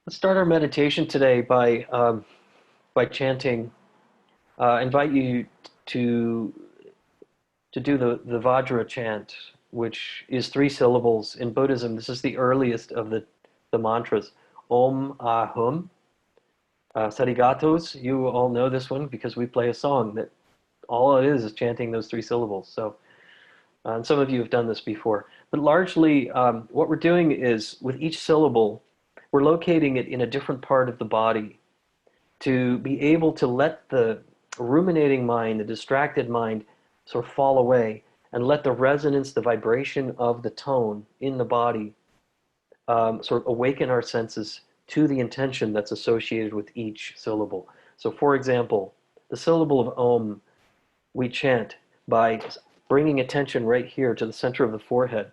Let's start our meditation today by chanting. I invite you to to do the Vajra chant, which is 3 syllables. In Buddhism, this is the earliest of the mantras. Om Ahum. Sarigatos, you all know this one because we play a song that all it is chanting those 3 syllables. So, and some of you have done this before. But largely, what we're doing is with each syllable, we're locating it in a different part of the body to be able to let the ruminating mind, the distracted mind, sort of fall away and let the resonance, the vibration of the tone in the body sort of awaken our senses to the intention that's associated with each syllable. So, for example, the syllable of Om we chant by bringing attention right here to the center of the forehead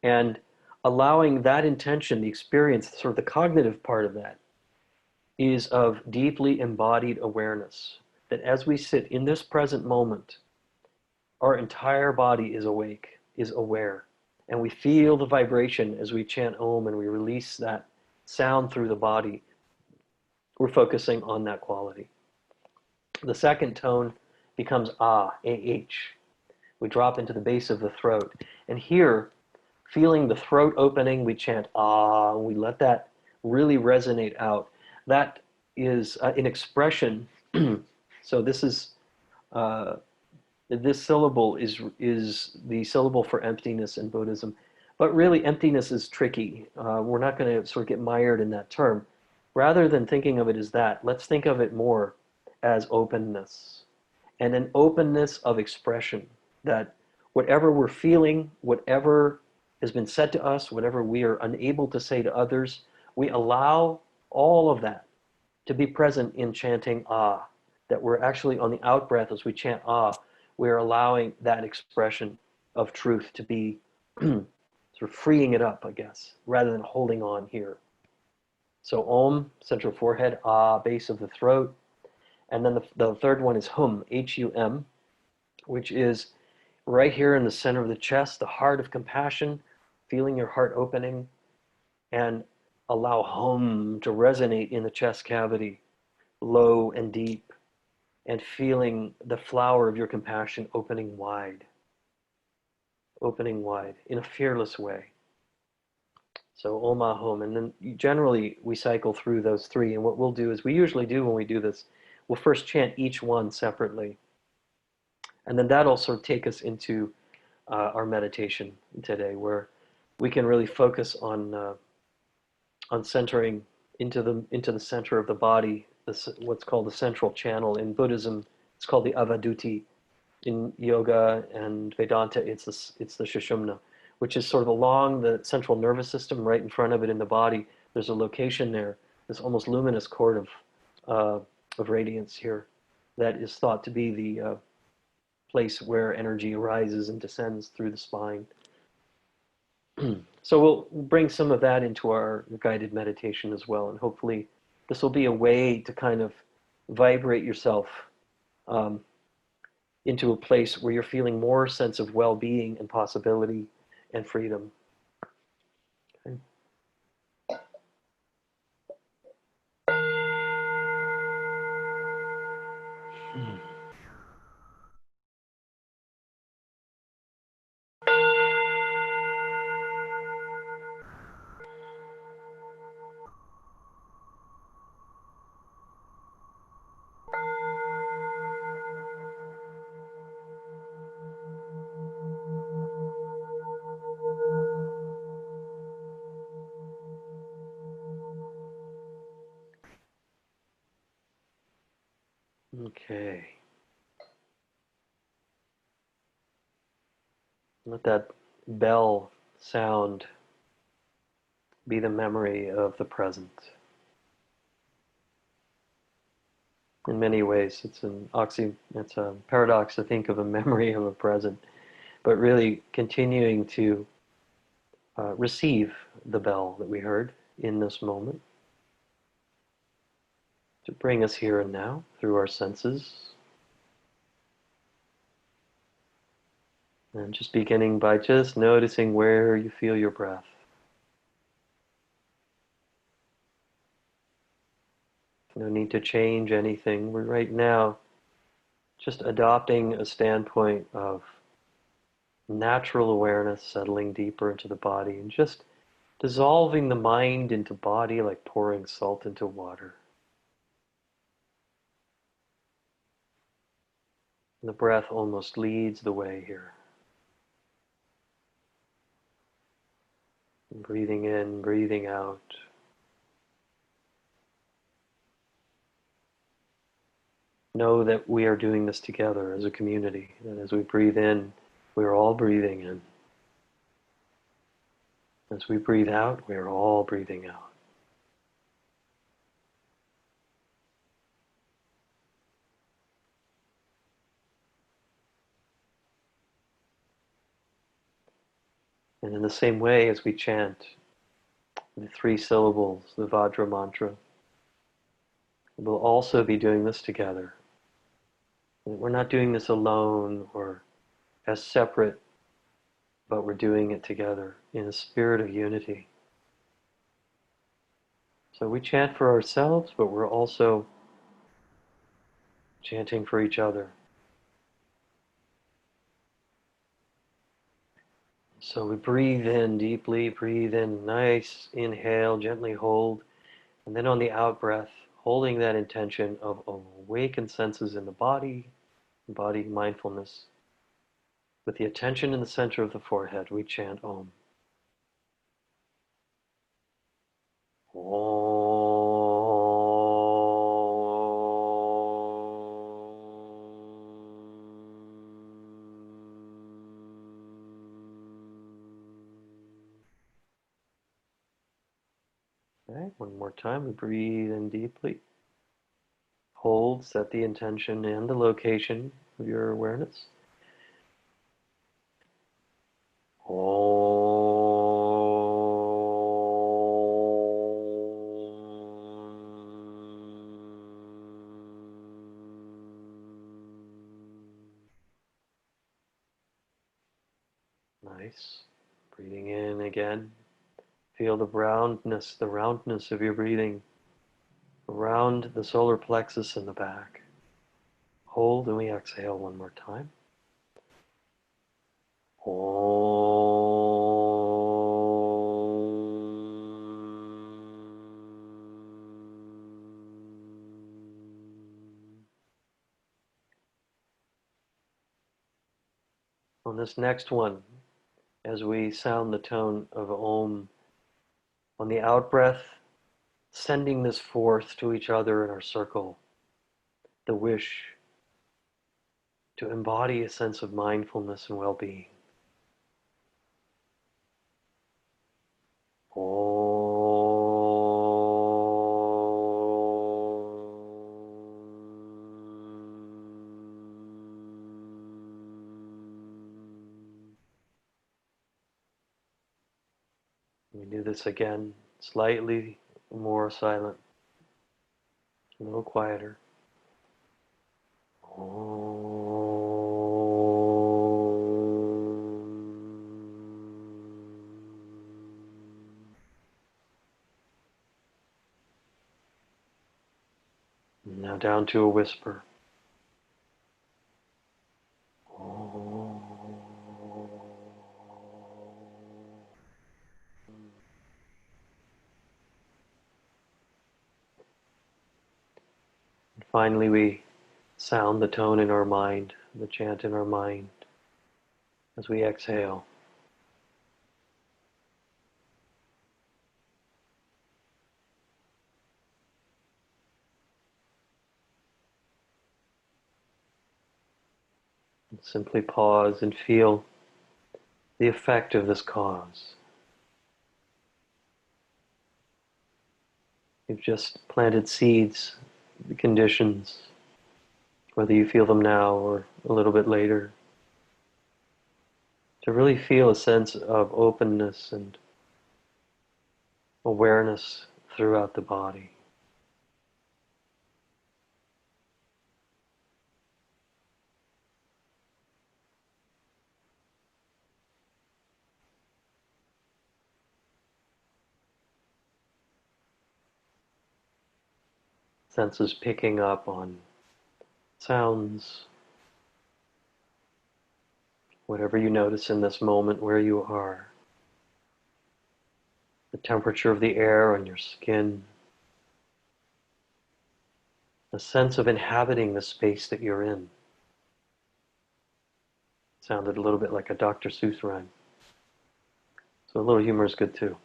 and allowing that intention, the experience, sort of the cognitive part of that, is of deeply embodied awareness. That as we sit in this present moment, our entire body is awake, is aware. And we feel the vibration as we chant Om and we release that sound through the body. We're focusing on that quality. The second tone becomes Ah, A-H. We drop into the base of the throat. And here, feeling the throat opening, we chant Ah, and we let that really resonate out. That is an expression. So this syllable is the syllable for emptiness in Buddhism. But really, emptiness is tricky. We're not going to sort of get mired in that term. Rather than thinking of it as that, let's think of it more as openness. And an openness of expression. That whatever we're feeling, whatever has been said to us, whatever we are unable to say to others, we allow all of that to be present in chanting Ah. That we're actually on the out breath as we chant Ah, we're allowing that expression of truth to be sort of freeing it up, I guess, rather than holding on here. So Om, central forehead, Ah, base of the throat. And then the third one is Hum, H-U-M, which is right here in the center of the chest, the heart of compassion, feeling your heart opening, and allow Hum to resonate in the chest cavity, low and deep, and feeling the flower of your compassion opening wide in a fearless way. So Om Ahum, and then generally we cycle through those 3, and what we'll do is we usually do when we do this, we'll first chant each one separately, and then that'll sort of take us into our meditation today, where we can really focus on centering into the center of the body, what's called the central channel. In Buddhism, it's called the Avaduti. In yoga and Vedanta, it's the Sushumna, which is sort of along the central nervous system, right in front of it in the body. There's a location there, this almost luminous cord of radiance here, that is thought to be the place where energy arises and descends through the spine. So we'll bring some of that into our guided meditation as well, and hopefully this will be a way to kind of vibrate yourself into a place where you're feeling more sense of well-being and possibility and freedom. Okay. Okay. Let that bell sound be the memory of the present. In many ways, it's a paradox to think of a memory of a present, but really continuing to receive the bell that we heard in this moment, to bring us here and now through our senses. And just beginning by just noticing where you feel your breath. No need to change anything. We're right now just adopting a standpoint of natural awareness, settling deeper into the body, and just dissolving the mind into body like pouring salt into water. And the breath almost leads the way here. Breathing in, breathing out. Know that we are doing this together as a community. And as we breathe in, we are all breathing in. As we breathe out, we are all breathing out. And in the same way as we chant the 3 syllables, the Vajra mantra, we'll also be doing this together. We're not doing this alone or as separate, but we're doing it together in a spirit of unity. So we chant for ourselves, but we're also chanting for each other. So we breathe in deeply, breathe in, nice inhale, gently hold, and then on the out breath, holding that intention of awakened senses in the body mindfulness. With the attention in the center of the forehead, we chant Om. Om. Okay, one more time. We breathe in deeply. Hold, set the intention and the location of your awareness. Nice. Breathing in again. Feel the roundness of your breathing around the solar plexus in the back. Hold and we exhale one more time. On this next one, as we sound the tone of Om, on the out breath, sending this forth to each other in our circle, the wish to embody a sense of mindfulness and well-being. We do this again, slightly more silent, a little quieter. Now down to a whisper. And finally, we sound the tone in our mind, the chant in our mind as we exhale. And simply pause and feel the effect of this cause. You've just planted seeds, the conditions, whether you feel them now or a little bit later, to really feel a sense of openness and awareness throughout the body. senses picking up on sounds, whatever you notice in this moment where you are, the temperature of the air on your skin, a sense of inhabiting the space that you're in. Sounded a little bit like a Dr. Seuss rhyme. So a little humor is good too.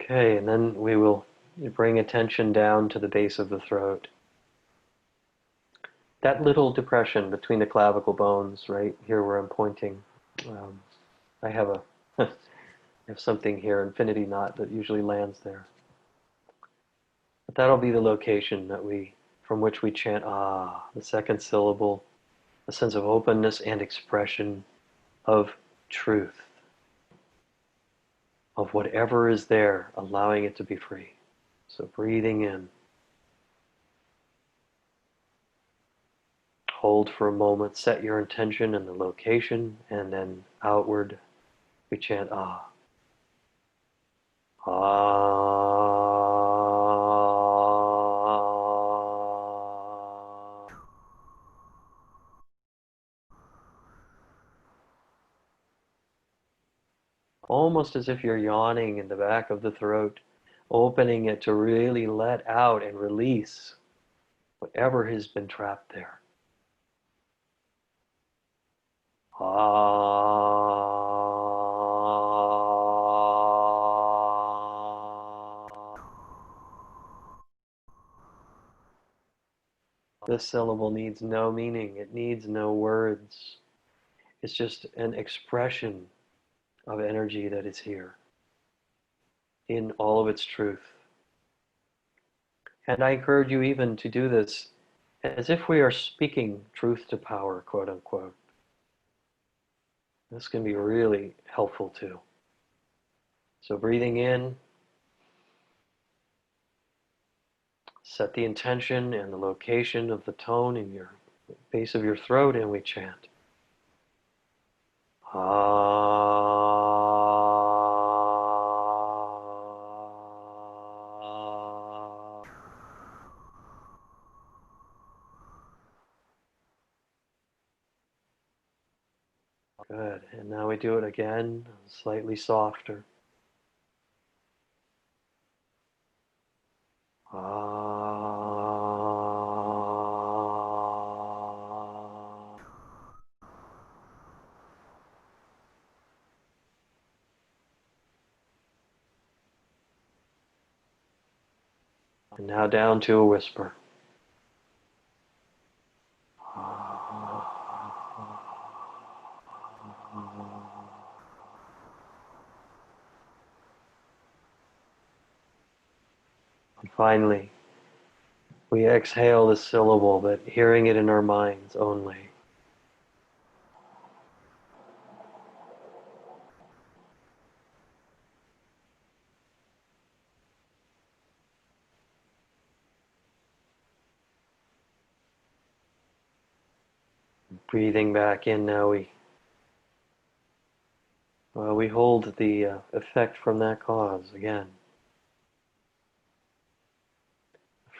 Okay, and then we will bring attention down to the base of the throat. That little depression between the clavicle bones, right here where I'm pointing. Um, I have a I have something here, infinity knot, that usually lands there. But that'll be the location from which we chant ah, the second syllable, a sense of openness and expression of truth, of whatever is there, allowing it to be free. So breathing in. Hold for a moment, set your intention and the location, and then outward we chant ah. Ah. Almost as if you're yawning in the back of the throat, opening it to really let out and release whatever has been trapped there. This syllable needs no meaning. It needs no words. It's just an expression of energy that is here in all of its truth. And I encourage you even to do this as if we are speaking truth to power, quote unquote. This can be really helpful too. So breathing in, set the intention and the location of the tone in your base of your throat, and we chant. Ah. Good. And now we do it again, slightly softer. Ah. And now down to a whisper. And finally, we exhale the syllable, but hearing it in our minds only. Breathing back in now, we hold the effect from that cause again.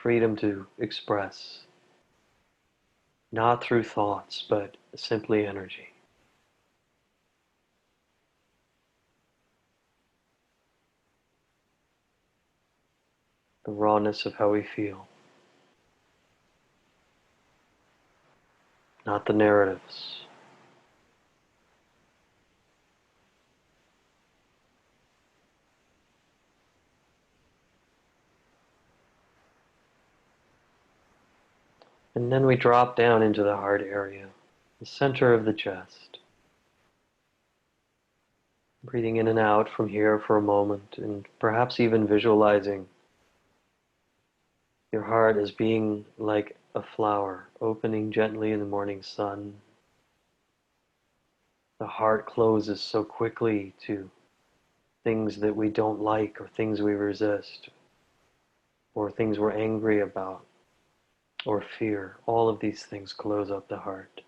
Freedom to express, not through thoughts, but simply energy. The rawness of how we feel, not the narratives. And then we drop down into the heart area, the center of the chest. Breathing in and out from here for a moment, and perhaps even visualizing your heart as being like a flower opening gently in the morning sun. The heart closes so quickly to things that we don't like, or things we resist, or things we're angry about, or fear. All of these things close up the heart.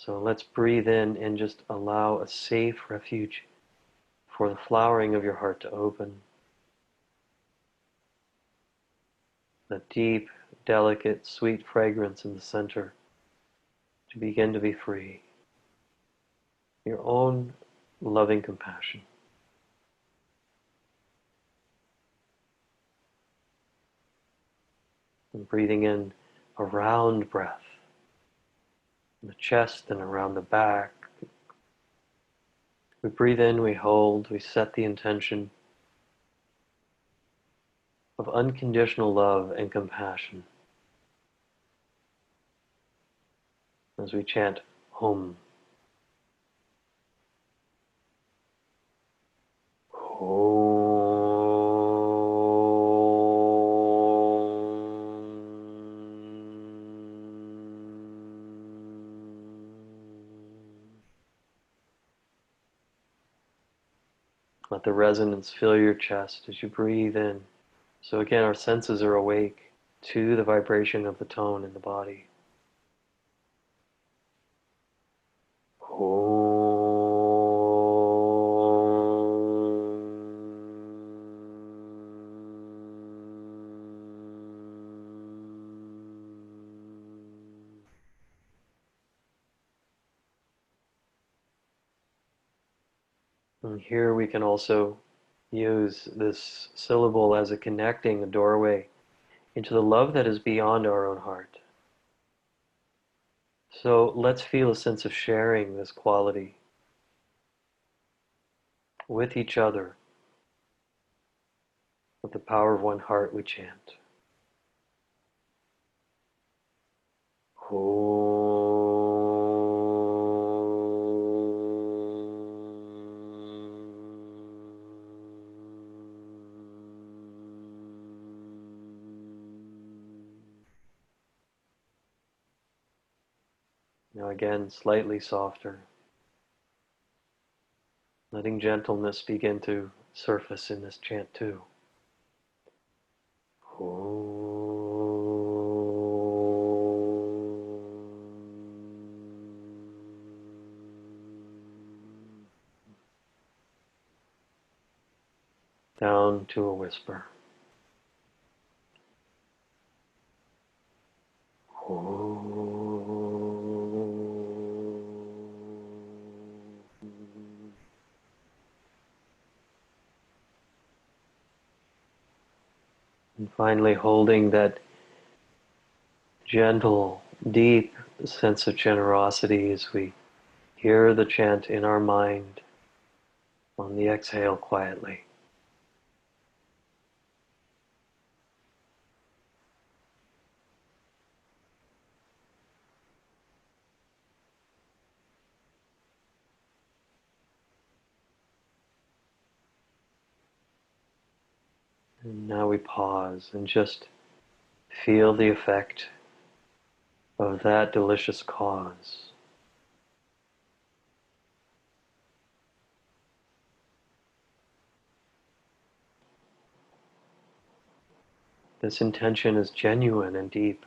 So let's breathe in and just allow a safe refuge for the flowering of your heart to open. The deep, delicate, sweet fragrance in the center to begin to be free. Your own loving compassion. And breathing in a round breath in the chest and around the back. We breathe in, we hold, we set the intention of unconditional love and compassion as we chant Om. Let the resonance fill your chest as you breathe in. So again, our senses are awake to the vibration of the tone in the body. And here we can also use this syllable as a connecting, a doorway into the love that is beyond our own heart. So let's feel a sense of sharing this quality with each other. With the power of one heart we chant. Now again, slightly softer. Letting gentleness begin to surface in this chant too. Down to a whisper. And finally holding that gentle, deep sense of generosity as we hear the chant in our mind on the exhale quietly. And now we pause and just feel the effect of that delicious cause. This intention is genuine and deep,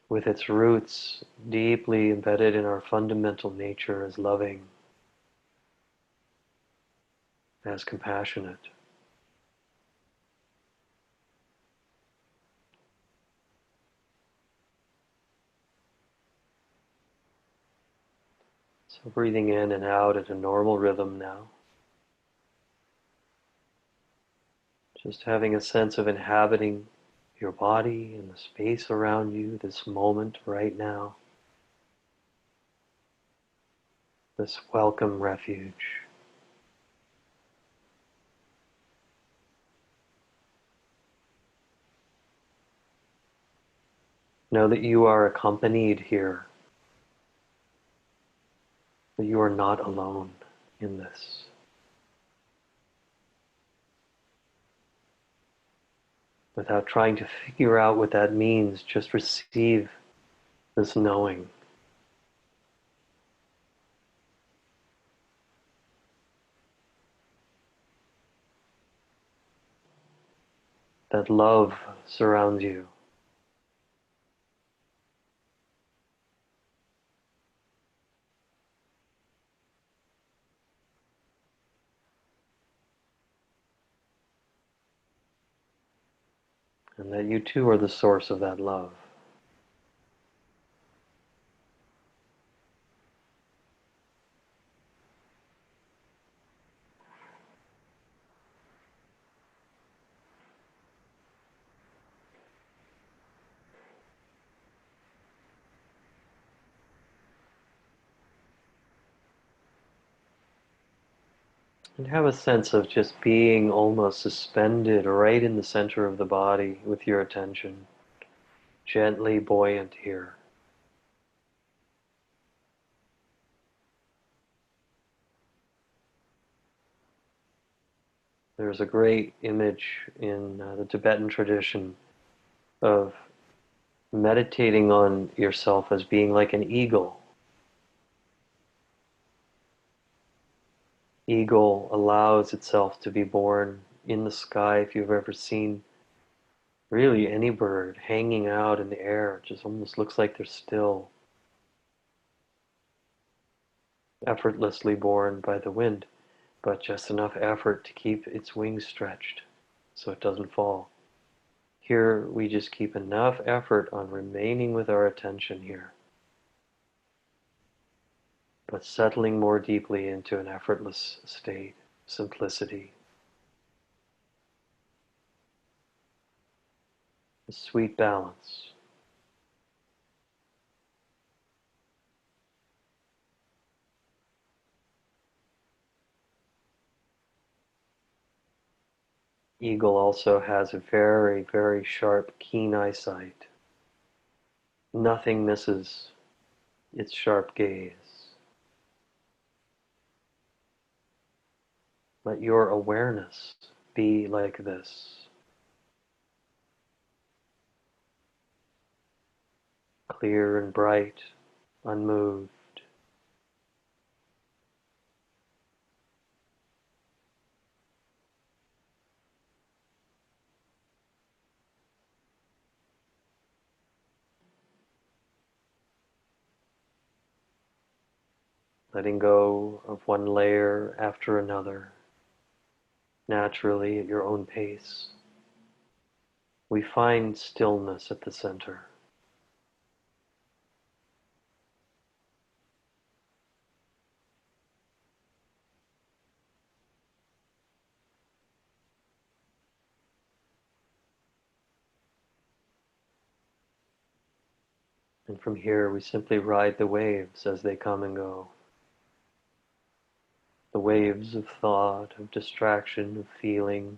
with its roots deeply embedded in our fundamental nature as loving, as compassionate. So breathing in and out at a normal rhythm now. Just having a sense of inhabiting your body and the space around you, this moment right now. This welcome refuge. Know that you are accompanied here, that you are not alone in this. Without trying to figure out what that means, just receive this knowing. That love surrounds you. and that you too are the source of that love. And have a sense of just being almost suspended right in the center of the body with your attention, gently buoyant here. There's a great image in the Tibetan tradition of meditating on yourself as being like an eagle. Eagle allows itself to be born in the sky. If you've ever seen really any bird hanging out in the air, it just almost looks like they're still, effortlessly borne by the wind, but just enough effort to keep its wings stretched so it doesn't fall. Here we just keep enough effort on remaining with our attention here, but settling more deeply into an effortless state, simplicity, a sweet balance. Eagle also has a very, very sharp, keen eyesight. Nothing misses its sharp gaze. Let your awareness be like this, clear and bright, unmoved. Letting go of one layer after another, naturally at your own pace. We find stillness at the center. And from here we simply ride the waves as they come and go. The waves of thought, of distraction, of feeling,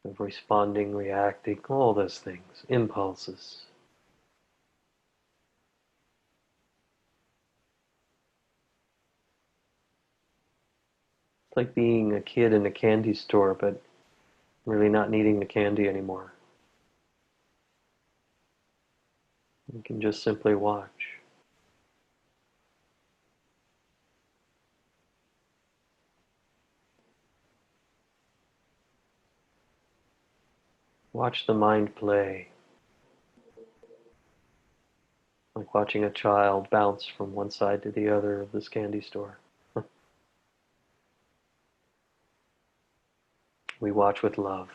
of responding, reacting, all those things, impulses. It's like being a kid in a candy store, but really not needing the candy anymore. You can just simply watch. Watch the mind play, like watching a child bounce from one side to the other of this candy store. We watch with love.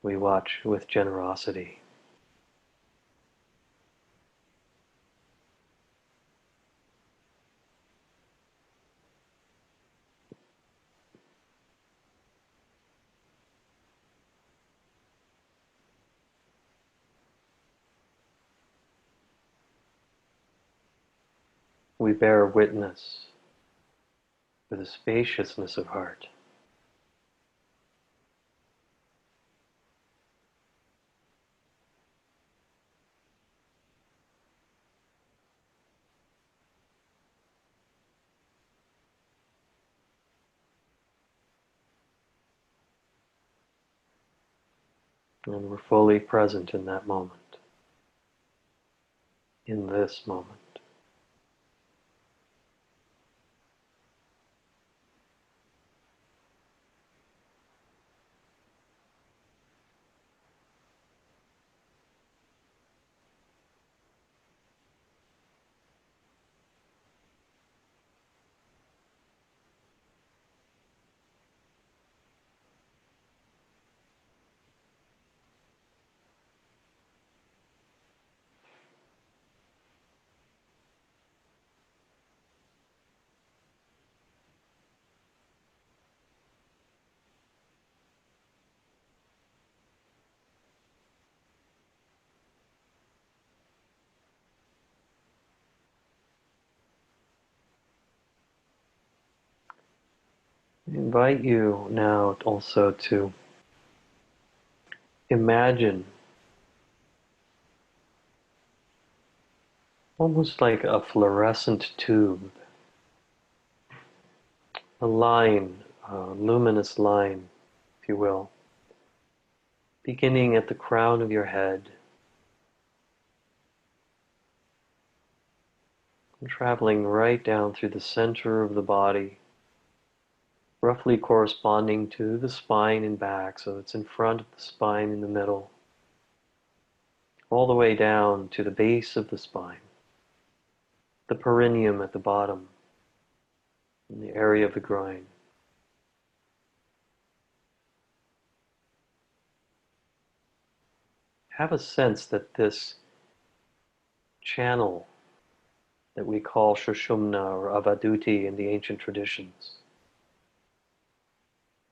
We watch with generosity. We bear witness with a spaciousness of heart. And we're fully present in that moment, in this moment. invite you now also to imagine almost like a fluorescent tube, a line, a luminous line, if you will, beginning at the crown of your head and traveling right down through the center of the body, roughly corresponding to the spine and back, so it's in front of the spine in the middle, all the way down to the base of the spine, the perineum at the bottom, in the area of the groin. Have a sense that this channel that we call Shushumna or Avaduti in the ancient traditions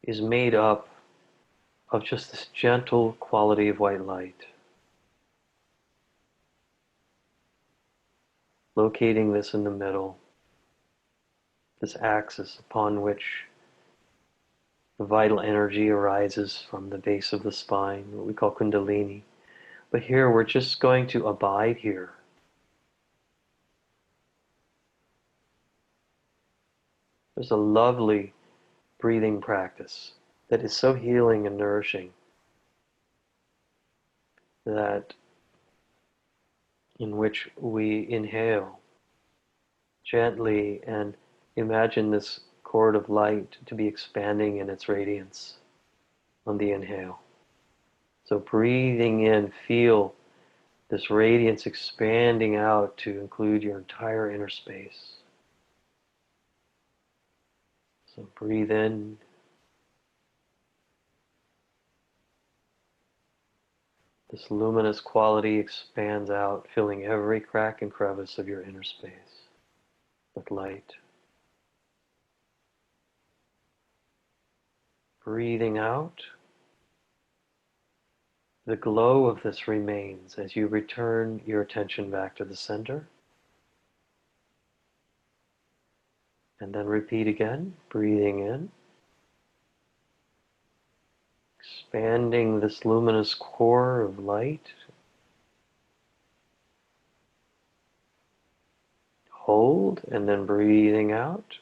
is made up of just this gentle quality of white light. Locating this in the middle, this axis upon which the vital energy arises from the base of the spine, what we call Kundalini. But here we're just going to abide here. There's a lovely breathing practice that is so healing and nourishing that in which we inhale gently and imagine this cord of light to be expanding in its radiance on the inhale. So breathing in, feel this radiance expanding out to include your entire inner space. So breathe in. This luminous quality expands out, filling every crack and crevice of your inner space with light. Breathing out, the glow of this remains as you return your attention back to the center. And then repeat again, breathing in, expanding this luminous core of light. Hold, and then breathing out.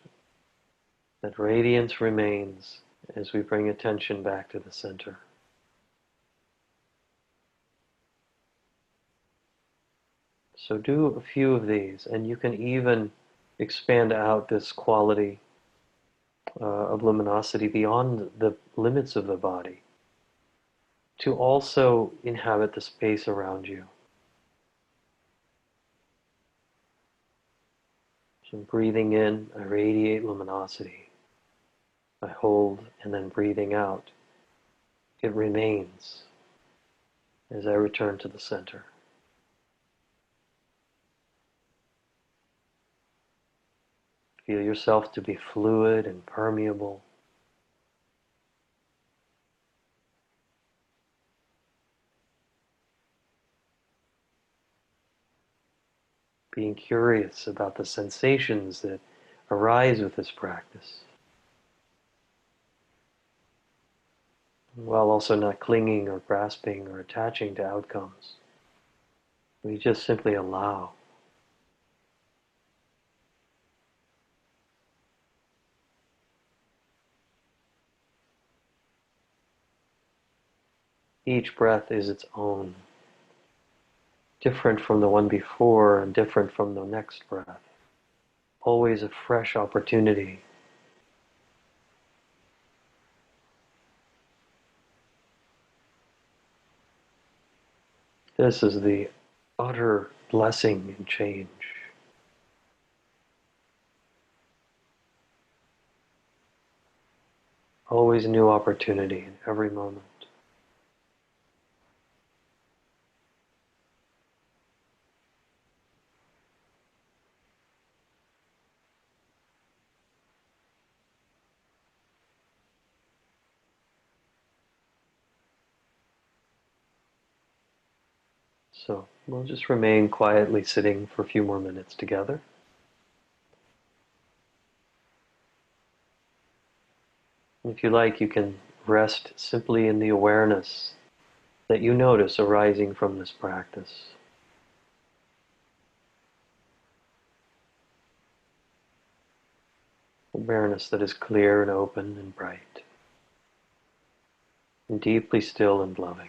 That radiance remains as we bring attention back to the center. So do a few of these, and you can even expand out this quality of luminosity beyond the limits of the body to also inhabit the space around you. So breathing in, I radiate luminosity. I hold, and then breathing out, it remains as I return to the center. Feel yourself to be fluid and permeable. Being curious about the sensations that arise with this practice, while also not clinging or grasping or attaching to outcomes. We just simply allow. Each breath is its own, different from the one before and different from the next breath. Always a fresh opportunity. This is the utter blessing and change. Always a new opportunity in every moment. So we'll just remain quietly sitting for a few more minutes together. If you like, you can rest simply in the awareness that you notice arising from this practice. Awareness that is clear and open and bright, and deeply still and loving.